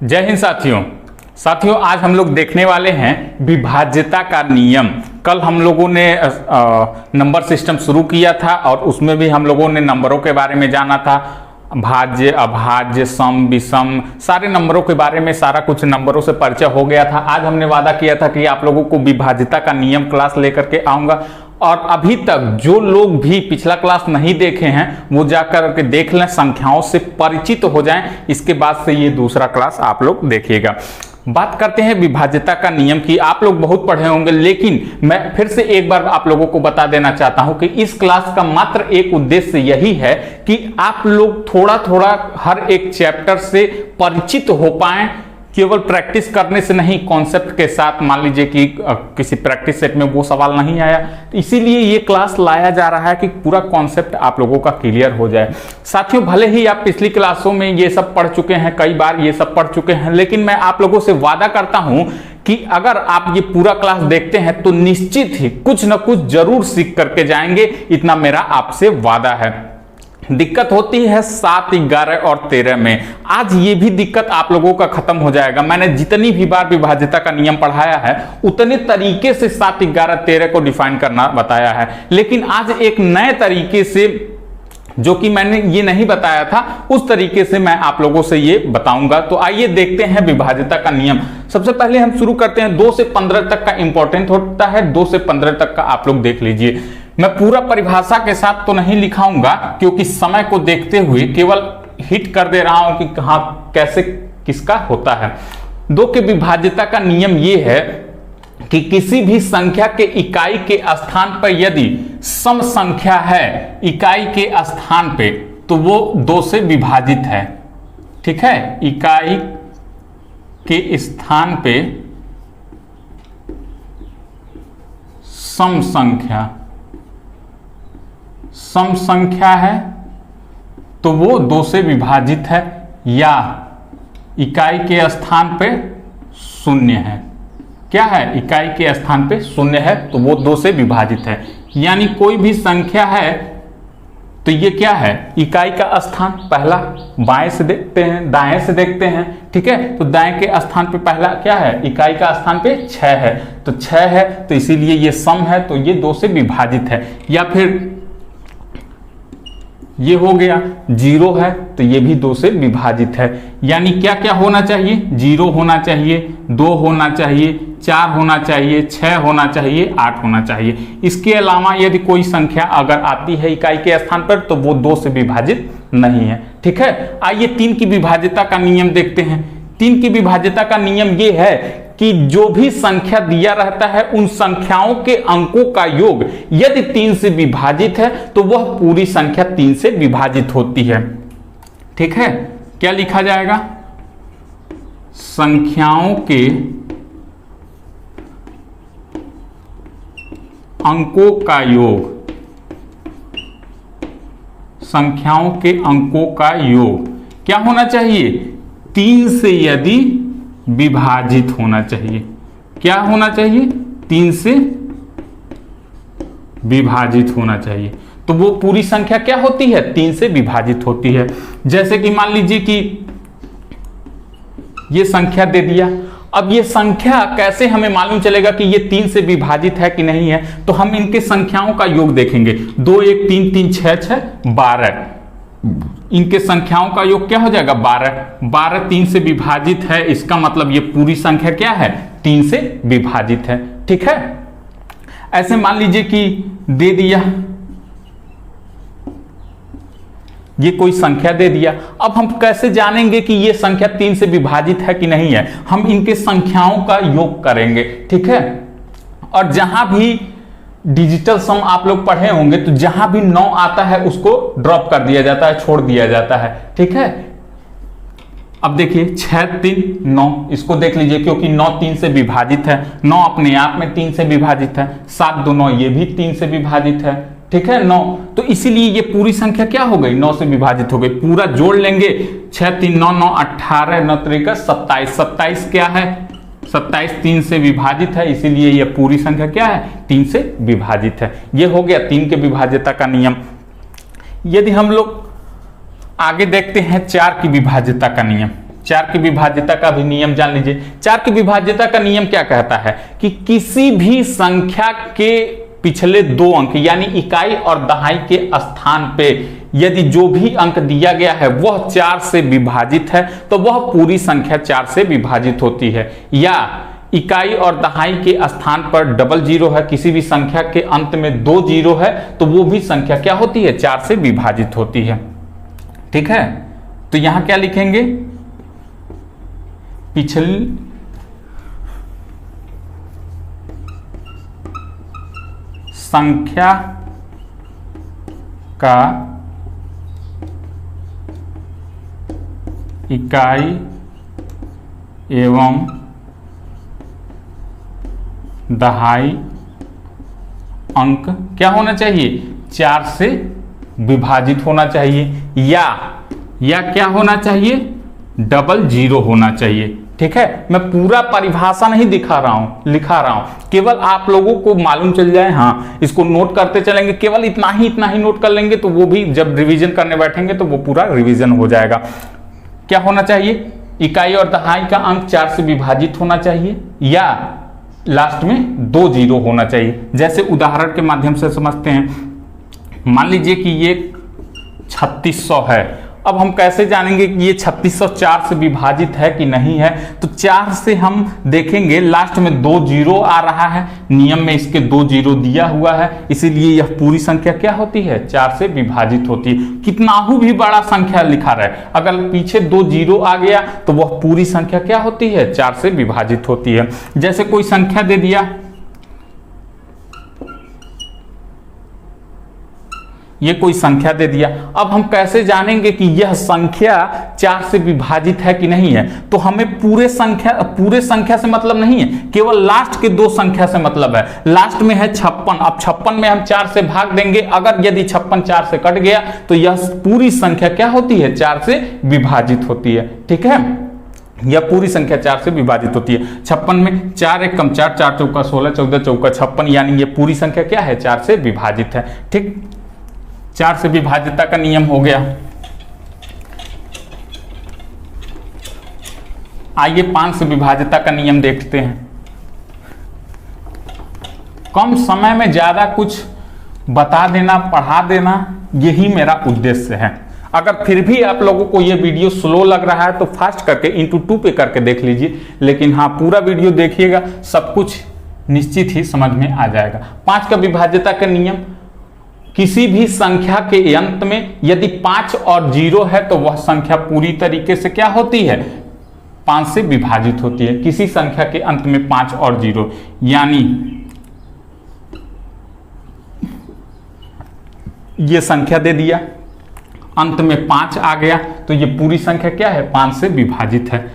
जय हिंद साथियों आज हम लोग देखने वाले हैं विभाज्यता का नियम। कल हम लोगों ने नंबर सिस्टम शुरू किया था और उसमें भी हम लोगों ने नंबरों के बारे में जाना था। भाज्य, अभाज्य, सम, विषम, सारे नंबरों के बारे में सारा कुछ नंबरों से परिचय हो गया था। आज हमने वादा किया था कि आप लोगों को विभाज्यता का नियम क्लास लेकर के आऊंगा और अभी तक जो लोग भी पिछला क्लास नहीं देखे हैं वो जाकर के देख लें, संख्याओं से परिचित हो जाएं। इसके बाद से ये दूसरा क्लास आप लोग देखिएगा। बात करते हैं विभाज्यता का नियम की। आप लोग बहुत पढ़े होंगे, लेकिन मैं फिर से एक बार आप लोगों को बता देना चाहता हूं कि इस क्लास का मात्र एक उद्देश्य यही है कि आप लोग थोड़ा थोड़ा हर एक चैप्टर से परिचित हो पाएं। केवल प्रैक्टिस करने से नहीं, कॉन्सेप्ट के साथ। मान लीजिए कि किसी प्रैक्टिस सेट में वो सवाल नहीं आया, तो इसीलिए ये क्लास लाया जा रहा है कि पूरा कॉन्सेप्ट आप लोगों का क्लियर हो जाए। साथियों, भले ही आप पिछली क्लासों में ये सब पढ़ चुके हैं, कई बार ये सब पढ़ चुके हैं, लेकिन मैं आप लोगों से वादा करता हूं कि अगर आप ये पूरा क्लास देखते हैं तो निश्चित ही कुछ ना कुछ जरूर सीख करके जाएंगे। इतना मेरा आपसे वादा है। दिक्कत होती है 7, 11 और 13 में। आज ये भी दिक्कत आप लोगों का खत्म हो जाएगा। मैंने जितनी भी बार विभाज्यता का नियम पढ़ाया है उतने तरीके से 7, 11, 13 को डिफाइन करना बताया है, लेकिन आज एक नए तरीके से, जो कि मैंने ये नहीं बताया था, उस तरीके से मैं आप लोगों से ये बताऊंगा। तो आइए देखते हैं विभाज्यता का नियम। सबसे पहले हम शुरू करते हैं 2 से 15 तक का इंपॉर्टेंट होता है। 2 से 15 तक का आप लोग देख लीजिए। मैं पूरा परिभाषा के साथ तो नहीं लिखाऊंगा क्योंकि समय को देखते हुए केवल हिट कर दे रहा हूं कि कहां कैसे किसका होता है। 2 के विभाज्यता का नियम यह है कि किसी भी संख्या के इकाई के स्थान पर यदि सम संख्या है इकाई के स्थान पे, तो वो 2 से विभाजित है। ठीक है, इकाई के स्थान पे सम संख्या है तो वो 2 से विभाजित है, या इकाई के स्थान पे शून्य है। क्या है? इकाई के स्थान पे शून्य है तो वो 2 से विभाजित है। यानी कोई भी संख्या है तो ये क्या है? इकाई का स्थान। पहला बाएं से देखते हैं, दाएं से देखते हैं। ठीक है, तो दाएं के स्थान पे पहला क्या है? इकाई का स्थान पे 6 है, तो 6 है तो इसीलिए ये सम है, तो ये 2 से विभाजित है। या फिर ये हो गया 0 है तो ये भी 2 से विभाजित है। यानी क्या क्या होना चाहिए? 0 होना चाहिए, 2 होना चाहिए, 4 होना चाहिए, 6 होना चाहिए, 8 होना चाहिए। इसके अलावा यदि कोई संख्या अगर आती है इकाई के स्थान पर तो वो 2 से विभाजित नहीं है। ठीक है, आइए 3 की विभाज्यता का नियम देखते हैं। 3 की विभाज्यता का नियम ये है कि जो भी संख्या दिया रहता है उन संख्याओं के अंकों का योग यदि 3 से विभाजित है तो वह पूरी संख्या 3 से विभाजित होती है। ठीक है, क्या लिखा जाएगा? संख्याओं के अंकों का योग, संख्याओं के अंकों का योग क्या होना चाहिए? 3 से यदि विभाजित होना चाहिए। क्या होना चाहिए? 3 से विभाजित होना चाहिए। तो वो पूरी संख्या क्या होती है? 3 से विभाजित होती है। जैसे कि मान लीजिए कि ये संख्या दे दिया। अब ये संख्या कैसे हमें मालूम चलेगा कि ये 3 से विभाजित है कि नहीं है? तो हम इनके संख्याओं का योग देखेंगे। 2, 1, 3, 3, 6, 6, 12। इनके संख्याओं का योग क्या हो जाएगा? 12। 12 3 से विभाजित है, इसका मतलब ये पूरी संख्या क्या है? 3 से विभाजित है। ठीक है, ऐसे मान लीजिए कि दे दिया, ये कोई संख्या दे दिया। अब हम कैसे जानेंगे कि ये संख्या 3 से विभाजित है कि नहीं है? हम इनके संख्याओं का योग करेंगे। ठीक है, और जहां भी डिजिटल सम आप लोग पढ़े होंगे तो जहां भी 9 आता है उसको ड्रॉप कर दिया जाता है, छोड़ दिया जाता है। ठीक है, अब देखिए 6, 3, 9, इसको देख लीजिए क्योंकि 9 3 से विभाजित है। 9 अपने आप में 3 से विभाजित है। 7, 2, 9 ये भी 3 से विभाजित है। ठीक है, 9, तो इसीलिए ये पूरी संख्या क्या हो गई? 9 से विभाजित हो गई। पूरा जोड़ लेंगे, 6, 3, 9, 9, 18, 9 3 27। 27 क्या है? 27 3 से विभाजित है, इसीलिए यह पूरी संख्या क्या है? 3 से विभाजित है। यह हो गया 3 के विभाज्यता का नियम। यदि हम लोग आगे देखते हैं 4 की विभाज्यता का नियम। चार की विभाज्यता का भी नियम जान लीजिए। चार की विभाज्यता का नियम क्या कहता है कि किसी भी संख्या के पिछले दो अंक यानी इकाई और दहाई के स्थान पे यदि जो भी अंक दिया गया है वह 4 से विभाजित है तो वह पूरी संख्या 4 से विभाजित होती है। या इकाई और दहाई के स्थान पर डबल जीरो है, किसी भी संख्या के अंत में 2 जीरो है तो वो भी संख्या क्या होती है, 4 से विभाजित होती है। ठीक है, तो यहां क्या लिखेंगे, पिछली संख्या का इकाई एवं दहाई अंक क्या होना चाहिए, 4 से विभाजित होना चाहिए या क्या होना चाहिए, डबल जीरो होना चाहिए। ठीक है, मैं पूरा परिभाषा नहीं लिखा रहा हूं, केवल आप लोगों को मालूम चल जाए, हाँ इसको नोट करते चलेंगे, केवल इतना ही नोट कर लेंगे तो वो भी जब रिवीजन करने बैठेंगे तो वो पूरा रिवीजन हो जाएगा। क्या होना चाहिए, इकाई और दहाई का अंक 4 से विभाजित होना चाहिए या लास्ट में 2 जीरो होना चाहिए। जैसे उदाहरण के माध्यम से समझते हैं, मान लीजिए कि ये 3600 है। अब हम कैसे जानेंगे कि ये 3600 4 से विभाजित है कि नहीं है, तो 4 से हम देखेंगे लास्ट में 2 जीरो आ रहा है, नियम में इसके 2 जीरो दिया हुआ है, इसीलिए यह पूरी संख्या क्या होती है, 4 से विभाजित होती है। कितनाहू भी बड़ा संख्या लिखा रहे, अगर पीछे 2 जीरो आ गया तो वह पूरी संख्या क्या होती है, 4 से विभाजित होती है। जैसे कोई संख्या दे दिया, ये कोई संख्या दे दिया, अब हम कैसे जानेंगे कि यह संख्या 4 से विभाजित है कि नहीं है, तो हमें पूरे संख्या से मतलब नहीं है, केवल लास्ट के 2 संख्या से मतलब है। लास्ट में है 56, अब 56 में हम 4 से भाग देंगे, अगर यदि 56 4 से कट गया तो यह पूरी संख्या क्या होती है, 4 से विभाजित होती है। ठीक है, यह पूरी संख्या 4 से विभाजित होती है। 56 में 4 एक कम 4, 4 चौका 16, 14 चौका 56, यानी ये पूरी संख्या क्या है, 4 से विभाजित है। ठीक, 4 से विभाज्यता का नियम हो गया। आइए 5 से विभाज्यता का नियम देखते हैं। कम समय में ज्यादा कुछ बता देना, पढ़ा देना, यही मेरा उद्देश्य है। अगर फिर भी आप लोगों को यह वीडियो स्लो लग रहा है तो फास्ट करके इंटू 2 पे करके देख लीजिए, लेकिन हाँ पूरा वीडियो देखिएगा, सब कुछ निश्चित ही समझ में आ जाएगा। 5 का विभाज्यता का नियम, किसी भी संख्या के अंत में यदि 5 और 0 है तो वह संख्या पूरी तरीके से क्या होती है, 5 से विभाजित होती है। किसी संख्या के अंत में 5 और 0, यानी ये संख्या दे दिया, अंत में 5 आ गया तो ये पूरी संख्या क्या है, 5 से विभाजित है।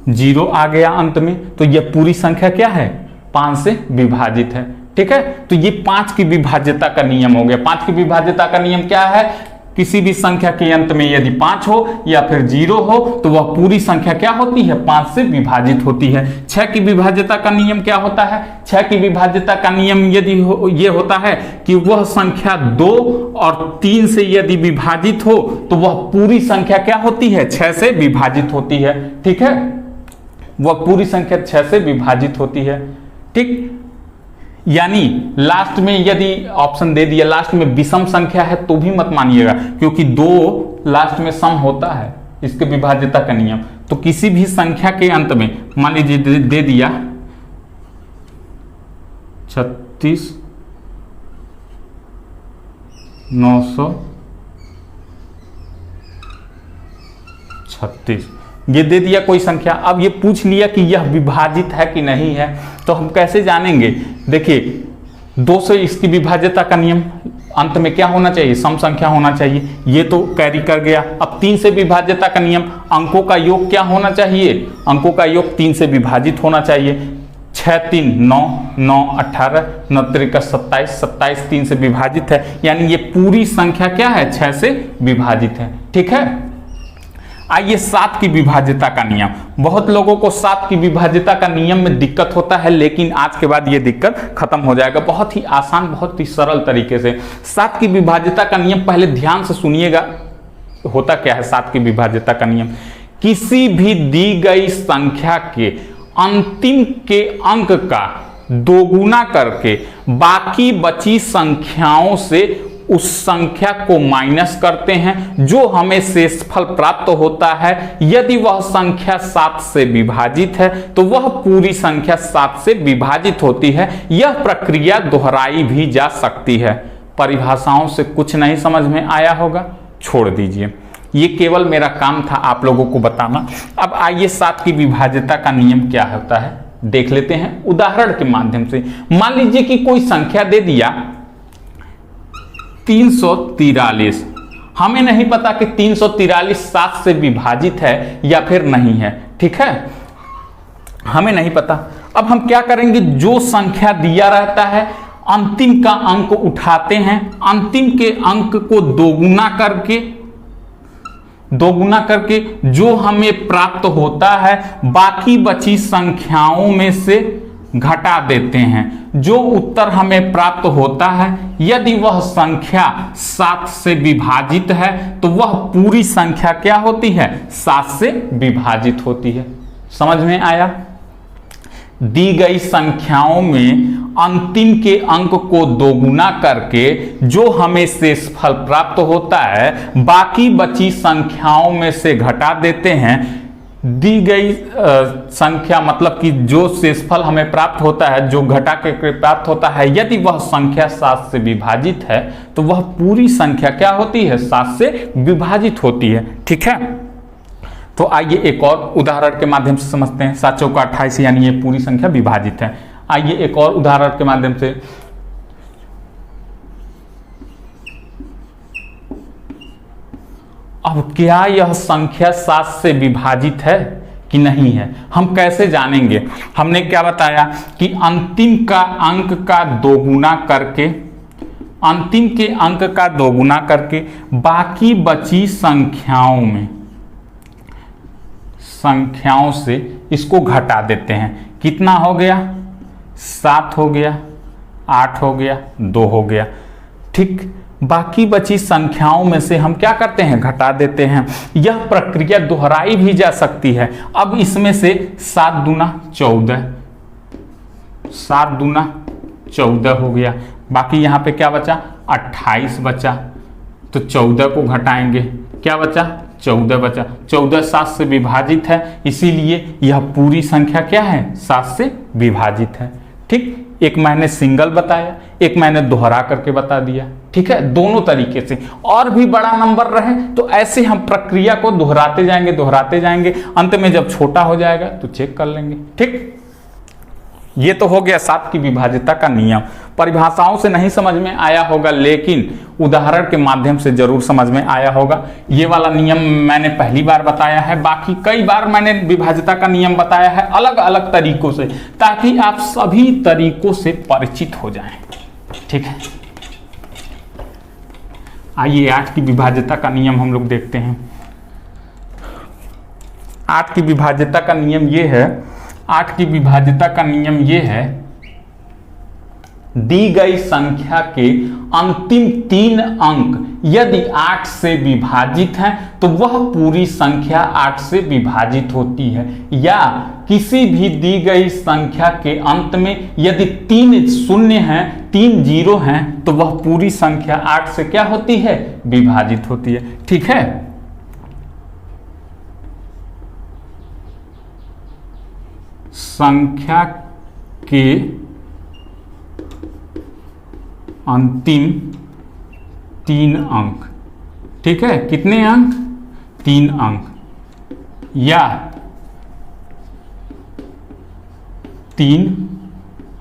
0 आ गया अंत में तो ये पूरी संख्या क्या है, 5 से विभाजित है। ठीक है, तो ये 5 की विभाज्यता का नियम हो गया। 5 की विभाज्यता का नियम क्या है, किसी भी संख्या के अंत में यदि 5 हो या फिर 0 हो तो वह पूरी संख्या क्या होती है, 5 से विभाजित होती है। 6 की विभाज्यता का नियम क्या होता है, 6 की विभाज्यता का नियम यदि ये होता है कि वह संख्या 2 और 3 से यदि विभाजित हो तो वह पूरी संख्या क्या होती है, 6 से विभाजित होती है। ठीक है, वह पूरी संख्या 6 से विभाजित होती है। ठीक, यानी लास्ट में यदि ऑप्शन दे दिया, लास्ट में विषम संख्या है तो भी मत मानिएगा, क्योंकि 2 लास्ट में सम होता है, इसके विभाज्यता का नियम। तो किसी भी संख्या के अंत में मान लीजिए दे दिया 36 936, ये दे दिया कोई संख्या। अब ये पूछ लिया कि यह विभाजित है कि नहीं है, तो हम कैसे जानेंगे, देखिए 2 से इसकी विभाज्यता का नियम, अंत में क्या होना चाहिए, सम संख्या होना चाहिए, ये तो कैरी कर गया। अब 3 से विभाज्यता का नियम, अंकों का योग क्या होना चाहिए, अंकों का योग 3 से विभाजित होना चाहिए। 6 3 9, 9 18, 9 3 27, 27 3 से विभाजित है, यानी ये पूरी संख्या क्या है, 6 से विभाजित है। ठीक है, आइए 7 की विभाज्यता का नियम। बहुत लोगों को 7 की विभाज्यता का नियम में दिक्कत होता है, लेकिन आज के बाद ये दिक्कत खत्म हो जाएगा। बहुत ही आसान, बहुत ही सरल तरीके से 7 की विभाज्यता का नियम पहले ध्यान से सुनिएगा। होता क्या है 7 की विभाज्यता का नियम? किसी भी दी गई संख्या के अंतिम के अंक का दोगुना करके बाकी बची संख्याओं से उस संख्या को माइनस करते हैं, जो हमें शेषफल प्राप्त होता है। यदि वह संख्या 7 से विभाजित है तो वह पूरी संख्या 7 से विभाजित होती है। यह प्रक्रिया दोहराई भी जा सकती है। परिभाषाओं से कुछ नहीं समझ में आया होगा, छोड़ दीजिए, ये केवल मेरा काम था आप लोगों को बताना। अब आइए 7 की विभाज्यता का नियम क्या होता है देख लेते हैं उदाहरण के माध्यम से। मान लीजिए कि कोई संख्या दे दिया 343। हमें नहीं पता कि 343 7 से विभाजित है या फिर नहीं है, ठीक है, हमें नहीं पता। अब हम क्या करेंगे, जो संख्या दिया रहता है अंतिम का अंक उठाते हैं, अंतिम के अंक को दोगुना करके जो हमें प्राप्त होता है बाकी बची संख्याओं में से घटा देते हैं। जो उत्तर हमें प्राप्त होता है यदि वह संख्या 7 से विभाजित है तो वह पूरी संख्या क्या होती है, 7 से विभाजित होती है। समझ में आया? दी गई संख्याओं में अंतिम के अंक को दोगुना करके जो हमें शेषफल प्राप्त होता है बाकी बची संख्याओं में से घटा देते हैं। दी गई संख्या मतलब कि जो शेषफल हमें प्राप्त होता है, जो घटा के प्राप्त होता है, यदि वह संख्या 7 से विभाजित है तो वह पूरी संख्या क्या होती है, 7 से विभाजित होती है, ठीक है। तो आइए एक और उदाहरण के माध्यम से समझते हैं। 7 चौका 28 यानी ये पूरी संख्या विभाजित है। आइए एक और उदाहरण के माध्यम से। अब क्या यह संख्या 7 से विभाजित है कि नहीं है, हम कैसे जानेंगे? हमने क्या बताया कि अंतिम के अंक का दोगुना करके बाकी बची संख्याओं से इसको घटा देते हैं। कितना हो गया, 7 हो गया, 8 हो गया, 2 हो गया, ठीक। बाकी बची संख्याओं में से हम क्या करते हैं, घटा देते हैं। यह प्रक्रिया दोहराई भी जा सकती है। अब इसमें से 7 दूना 14, 7 दूना 14 हो गया, बाकी यहाँ पे क्या बचा, 28 बचा। तो 14 को घटाएंगे, क्या बचा, 14 बचा। 14 7 से विभाजित है, इसीलिए यह पूरी संख्या क्या है, 7 से विभाजित है, ठीक। एक मैंने सिंगल बताया, एक मैंने दोहरा करके बता दिया, ठीक है, दोनों तरीके से। और भी बड़ा नंबर रहे तो ऐसे हम प्रक्रिया को दोहराते जाएंगे, अंत में जब छोटा हो जाएगा तो चेक कर लेंगे, ठीक। ये तो हो गया 7 की विभाज्यता का नियम। परिभाषाओं से नहीं समझ में आया होगा, लेकिन उदाहरण के माध्यम से जरूर समझ में आया होगा। ये वाला नियम मैंने पहली बार बताया है, बाकी कई बार मैंने विभाज्यता का नियम बताया है अलग अलग तरीकों से, ताकि आप सभी तरीकों से परिचित हो जाएं, ठीक है। आइए 8 की विभाज्यता का नियम हम लोग देखते हैं। 8 की विभाज्यता का नियम ये है, 8 की विभाज्यता का नियम ये है, दी गई संख्या के अंतिम 3 अंक यदि 8 से विभाजित हैं तो वह पूरी संख्या 8 से विभाजित होती है। या किसी भी दी गई संख्या के अंत में यदि 3 शून्य हैं, 3 जीरो हैं, तो वह पूरी संख्या 8 से क्या होती है, विभाजित होती है, ठीक है। संख्या के अंतिम 3 अंक, ठीक है, कितने अंक, 3 अंक, या 3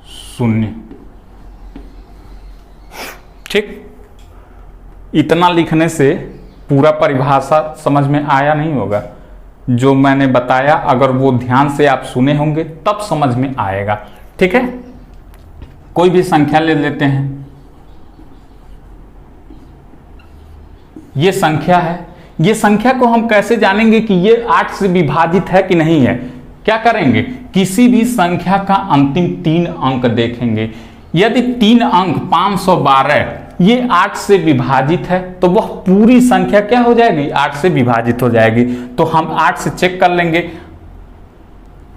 शून्य, ठीक। इतना लिखने से पूरा परिभाषा समझ में आया नहीं होगा। जो मैंने बताया अगर वो ध्यान से आप सुने होंगे तब समझ में आएगा, ठीक है। कोई भी संख्या ले लेते हैं, ये संख्या है, ये संख्या को हम कैसे जानेंगे कि ये 8 से विभाजित है कि नहीं है? क्या करेंगे, किसी भी संख्या का अंतिम 3 अंक देखेंगे। यदि 3 अंक 512 ये 8 से विभाजित है तो वह पूरी संख्या क्या हो जाएगी, 8 से विभाजित हो जाएगी। तो हम 8 से चेक कर लेंगे,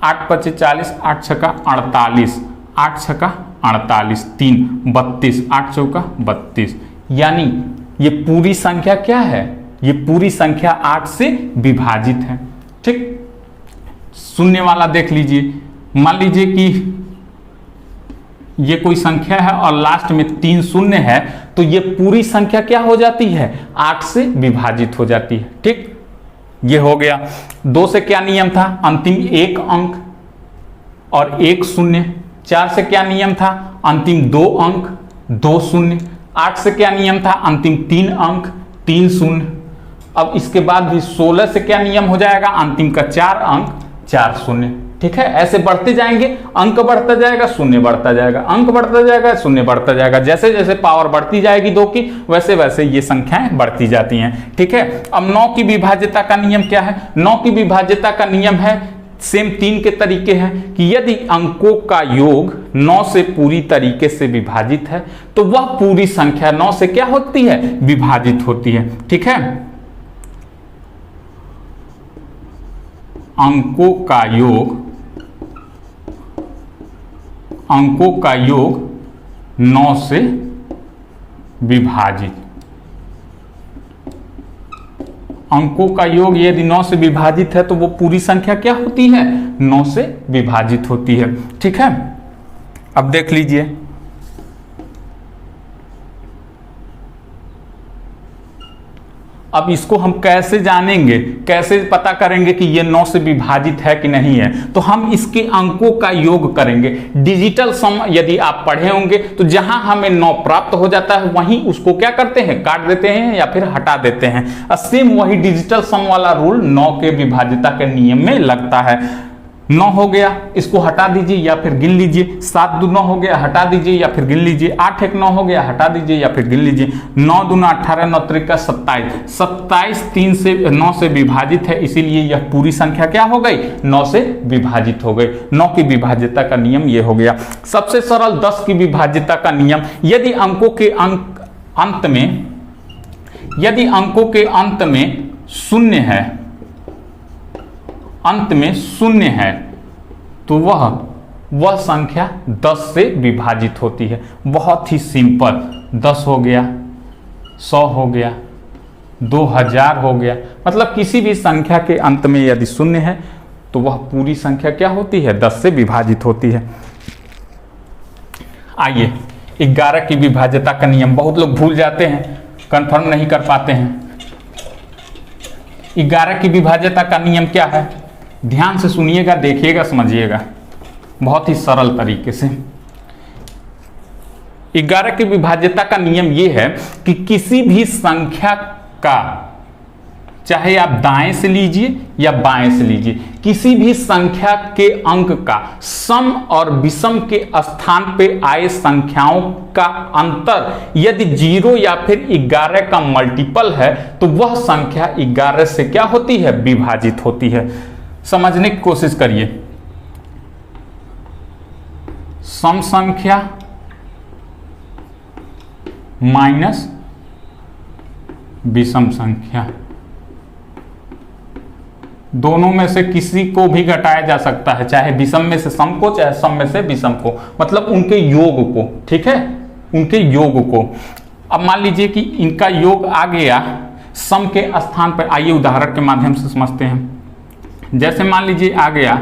8 × 5 = 40, 8 × 6 = 48, 8 × 6 = 48, 3 32, 8 × 4 = 32। यानी ये पूरी संख्या क्या है, ये पूरी संख्या 8 से विभाजित है। ठीक, शून्य वाला देख लीजिए, मान लीजिए कि ये कोई संख्या है और लास्ट में 3 शून्य है, तो ये पूरी संख्या क्या हो जाती है, 8 से विभाजित हो जाती है। ठीक, ये हो गया। 2 से क्या नियम था, अंतिम 1 अंक और 1 शून्य। 4 से क्या नियम था, अंतिम 2 अंक 2 शून्य। 8 से क्या नियम था, अंतिम 3 अंक 3 शून्य। अब इसके बाद भी 16 से क्या नियम हो जाएगा, अंतिम का 4 अंक 4 शून्य। ठीक है, ऐसे बढ़ते जाएंगे, अंक बढ़ता जाएगा, शून्य बढ़ता जाएगा, अंक बढ़ता जाएगा, शून्य बढ़ता जाएगा। जैसे जैसे पावर बढ़ती जाएगी 2 की, वैसे वैसे ये संख्याएं बढ़ती जाती हैं। ठीक है, अब 9 की विभाज्यता का नियम क्या है, 9 की विभाज्यता का नियम है सेम 3 के तरीके हैं कि यदि अंकों का योग 9 से पूरी तरीके से विभाजित है तो वह पूरी संख्या 9 से क्या होती है, विभाजित होती है। ठीक है, अंकों का योग 9 से विभाजित, अंकों का योग यदि 9 से विभाजित है तो वो पूरी संख्या क्या होती है, 9 से विभाजित होती है। ठीक है, अब देख लीजिए, अब इसको हम कैसे जानेंगे, कैसे पता करेंगे कि ये 9 से विभाजित है कि नहीं है? तो हम इसके अंकों का योग करेंगे। डिजिटल सम यदि आप पढ़े होंगे तो जहां हमें 9 प्राप्त हो जाता है वहीं उसको क्या करते हैं, काट देते हैं या फिर हटा देते हैं। सेम वही डिजिटल सम वाला रूल 9 के विभाज्यता के नियम में लगता है। 9 हो गया, इसको हटा दीजिए या फिर गिन लीजिए। 7 × 2 = 9 हो गया, हटा दीजिए या फिर गिन लीजिए। 8 × 1 = 9 हो गया, हटा दीजिए या फिर गिन लीजिए। 9 × 2 = 18, 9 × 3 = 27। 27 3 से 9 से विभाजित है, इसीलिए यह पूरी संख्या क्या हो गई, 9 से विभाजित हो गई। 9 की विभाज्यता का नियम ये हो गया। सबसे सरल 10 की विभाज्यता का नियम, यदि अंकों के अंत में, यदि अंकों के अंत में शून्य है, अंत में शून्य है तो वह संख्या 10 से विभाजित होती है। बहुत ही सिंपल, 10 हो गया, 100 हो गया, 2000 हो गया, मतलब किसी भी संख्या के अंत में यदि शून्य है तो वह पूरी संख्या क्या होती है, 10 से विभाजित होती है। आइए 11 की विभाज्यता का नियम, बहुत लोग भूल जाते हैं, कंफर्म नहीं कर पाते हैं। 11 की विभाज्यता का नियम क्या है, ध्यान से सुनिएगा, देखिएगा, समझिएगा, बहुत ही सरल तरीके से। 11 की विभाज्यता का नियम यह है कि किसी भी संख्या का, चाहे आप दाएं से लीजिए या बाएं से लीजिए, किसी भी संख्या के अंक का सम और विषम के स्थान पे आए संख्याओं का अंतर यदि 0 या फिर 11 का मल्टीपल है तो वह संख्या 11 से क्या होती है, विभाजित होती है। समझने की कोशिश करिए, सम संख्या माइनस विषम संख्या, दोनों में से किसी को भी घटाया जा सकता है, चाहे विषम में से सम को, चाहे सम में से विषम को, मतलब उनके योग को। ठीक है, उनके योग को। अब मान लीजिए कि इनका योग आ गया सम के स्थान पर, आइए उदाहरण के माध्यम से समझते हैं। जैसे मान लीजिए आ गया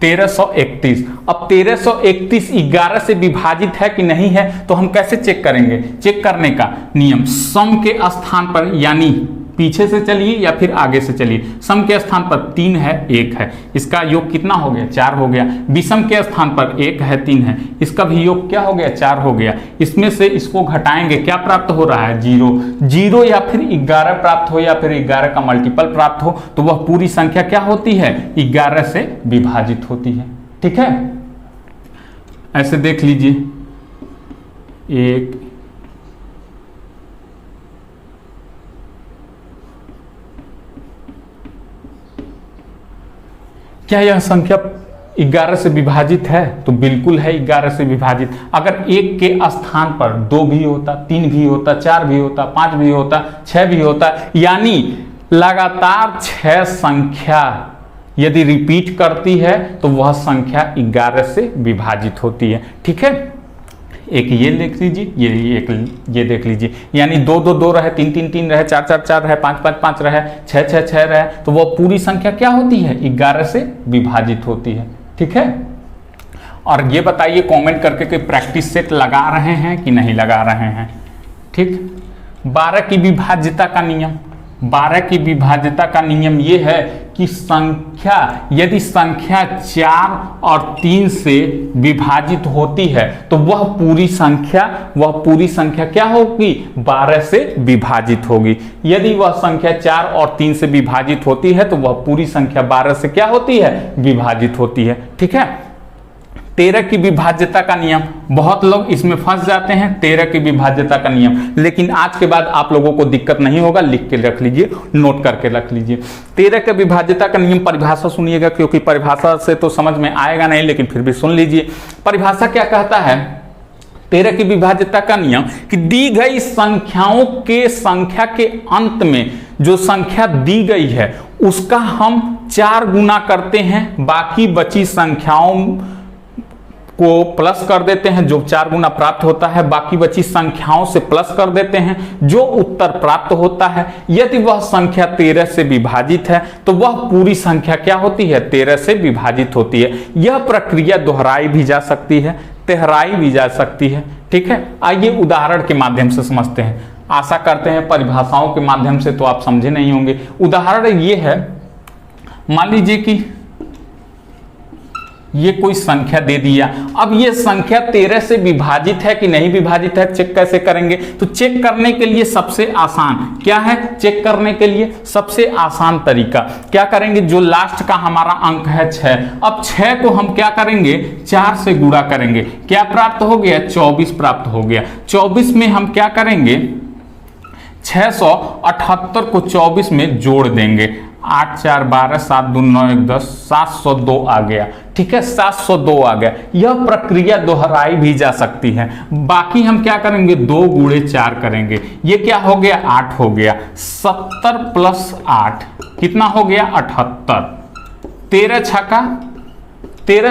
1331। अब 1331 11 से विभाजित है कि नहीं है, तो हम कैसे चेक करेंगे? चेक करने का नियम, सम के स्थान पर, यानी पीछे से चलिए या फिर आगे से चलिए, सम के स्थान पर 3 है, 1 है, इसका योग कितना हो गया, 4 हो गया। विषम के स्थान पर 1 है, 3 है, इसका भी योग क्या हो गया, 4 हो गया। इसमें से इसको घटाएंगे, क्या प्राप्त हो रहा है, 0। 0 या फिर 11 प्राप्त हो या फिर 11 का मल्टीपल प्राप्त हो तो वह पूरी संख्या क्या होती है, 11 से विभाजित होती है। ठीक है, ऐसे देख लीजिए, 1 क्या यह संख्या 11 से विभाजित है? तो बिल्कुल है 11 से विभाजित। अगर 1 के स्थान पर 2 भी होता, 3 भी होता, 4 भी होता, 5 भी होता, 6 भी होता, यानी लगातार 6 संख्या यदि रिपीट करती है तो वह संख्या 11 से विभाजित होती है। ठीक है, एक ये देख लीजिए, ये देख लीजिए, यानी 2 2 2 रहे, 3 3 3 रहे, 4 4 4 रहे, 5 5 5 रहे, 6 6 6 रहे, तो वह पूरी संख्या क्या होती है? 11 से विभाजित होती है। ठीक है, और ये बताइए कमेंट करके कि प्रैक्टिस सेट लगा रहे हैं कि नहीं लगा रहे हैं। ठीक, 12 की विभाज्यता का नियम, 12 की विभाज्यता का नियम ये है कि संख्या यदि संख्या 4 और 3 से विभाजित होती है तो वह पूरी संख्या क्या होगी? 12 से विभाजित होगी। यदि वह संख्या 4 और 3 से विभाजित होती है तो वह पूरी संख्या 12 से क्या होती है? विभाजित होती है। ठीक है, 13 की विभाज्यता का नियम, बहुत लोग इसमें फंस जाते हैं, 13 की विभाज्यता का नियम, लेकिन आज के बाद आप लोगों को दिक्कत नहीं होगा, लिख के रख लीजिए, नोट करके रख लीजिए। 13 के विभाज्यता का नियम, परिभाषा सुनिएगा, क्योंकि परिभाषा से तो समझ में आएगा नहीं, लेकिन फिर भी सुन लीजिए। परिभाषा क्या कहता है? 13 की विभाज्यता का नियम कि दी गई संख्याओं के संख्या के अंत में जो संख्या दी गई है उसका हम 4 गुना करते हैं, बाकी बची संख्याओं को प्लस कर देते हैं, जो 4 गुना प्राप्त होता है बाकी बची संख्याओं से प्लस कर देते हैं, जो उत्तर प्राप्त होता है यदि वह संख्या 13 से विभाजित है तो वह पूरी संख्या क्या होती है? 13 से विभाजित होती है। यह प्रक्रिया दोहराई भी जा सकती है, तिहराई भी जा सकती है। ठीक है, आइए उदाहरण के माध्यम से समझते हैं। आशा करते हैं परिभाषाओं के माध्यम से तो आप समझे नहीं होंगे। उदाहरण ये है, मान लीजिए कि ये कोई संख्या दे दिया, अब ये संख्या 13 से विभाजित है कि नहीं विभाजित है, चेक कैसे करेंगे? तो चेक करने के लिए सबसे आसान क्या है? चेक करने के लिए सबसे आसान तरीका क्या करेंगे? जो लास्ट का हमारा अंक है 6, अब 6 को हम क्या करेंगे? 4 से गुणा करेंगे, क्या प्राप्त हो गया? 24 प्राप्त हो गया। 24 में हम क्या करेंगे? 678 को 24 में जोड़ देंगे, 8 4 12 7 2 9 1 10, 702 आ गया। ठीक है, 702 आ गया। यह प्रक्रिया दोहराई भी जा सकती है। बाकी हम क्या करेंगे? 2 गुणे 4 करेंगे, ये क्या हो गया? 8 हो गया। 70 प्लस 8 कितना हो गया? 78। 13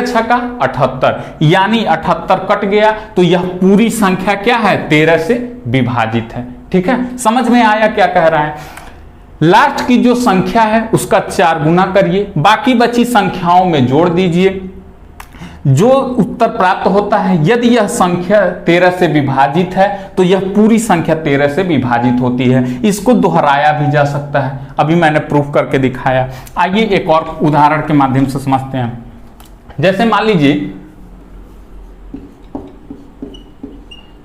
छका 78, यानी 78 कट गया, तो यह पूरी संख्या क्या है? 13 से विभाजित है। ठीक है, समझ में आया क्या कह रहा है? लास्ट की जो संख्या है उसका 4 गुना करिए, बाकी बची संख्याओं में जोड़ दीजिए, जो उत्तर प्राप्त होता है यदि यह संख्या 13 से विभाजित है तो यह पूरी संख्या 13 से विभाजित होती है। इसको दोहराया भी जा सकता है, अभी मैंने प्रूफ करके दिखाया। आइए एक और उदाहरण के माध्यम से समझते हैं। जैसे मान लीजिए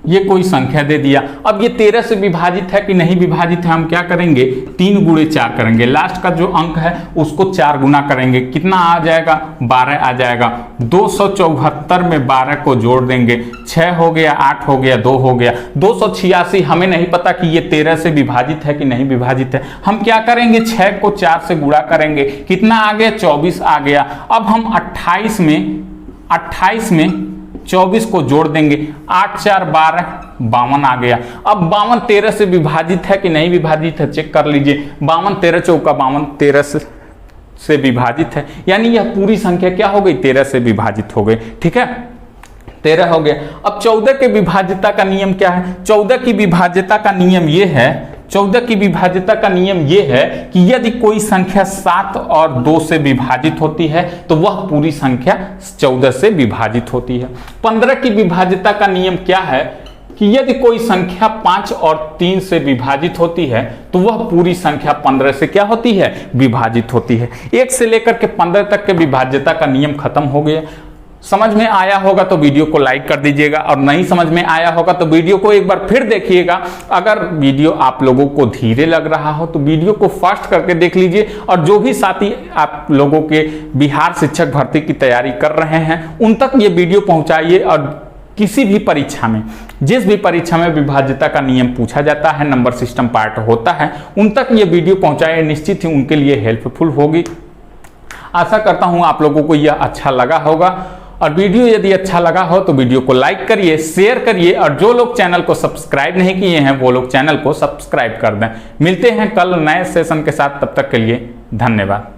ये कोई संख्या दे दिया, अब ये 13 से विभाजित है कि नहीं विभाजित है, हम क्या करेंगे? 3 गुणे 4 करेंगे, लास्ट का जो अंक है उसको 4 गुना करेंगे, कितना आ जाएगा? 12 आ जाएगा। 274 में 12 को जोड़ देंगे, 6 हो गया, 8 हो गया, 2 हो गया, 286। हमें नहीं पता कि ये 13 से विभाजित है कि नहीं विभाजित है, हम क्या करेंगे? 6 को 4 से गुणा करेंगे, कितना आ गया? 24 आ गया। अब हम 28 में 24 को जोड़ देंगे, 8 4 12, 52 आ गया। अब 52 13 से विभाजित है कि नहीं विभाजित है, चेक कर लीजिए। 52 13 चौका 52, 13 से विभाजित है, यानी यह पूरी संख्या क्या हो गई? 13 से विभाजित हो गई। ठीक है, 13 हो गया। अब 14 के विभाज्यता का नियम क्या है? 14 की विभाज्यता का नियम ये है, 14 की विभाज्यता का नियम यह है कि यदि कोई संख्या 7 और 2 से विभाजित होती है तो वह पूरी संख्या 14 से विभाजित होती है। 15 की विभाज्यता का नियम क्या है कि यदि कोई संख्या 5 और 3 से विभाजित होती है तो वह पूरी संख्या 15 से क्या होती है? विभाजित होती है। 1 से लेकर के 15 तक के विभाज्यता का नियम खत्म हो गया। समझ में आया होगा तो वीडियो को लाइक कर दीजिएगा, और नहीं समझ में आया होगा तो वीडियो को एक बार फिर देखिएगा। अगर वीडियो आप लोगों को धीरे लग रहा हो तो वीडियो को फास्ट करके देख लीजिए, और जो भी साथी आप लोगों के बिहार शिक्षक भर्ती की तैयारी कर रहे हैं उन तक ये वीडियो पहुंचाइए। और किसी भी परीक्षा में, जिस भी परीक्षा में विभाज्यता का नियम पूछा जाता है, नंबर सिस्टम पार्ट होता है, उन तक ये वीडियो पहुंचाइए, निश्चित ही उनके लिए हेल्पफुल होगी। आशा करता हूं आप लोगों को यह अच्छा लगा होगा, और वीडियो यदि अच्छा लगा हो तो वीडियो को लाइक करिए, शेयर करिए, और जो लोग चैनल को सब्सक्राइब नहीं किए हैं वो लोग चैनल को सब्सक्राइब कर दें। मिलते हैं कल नए सेशन के साथ, तब तक के लिए धन्यवाद।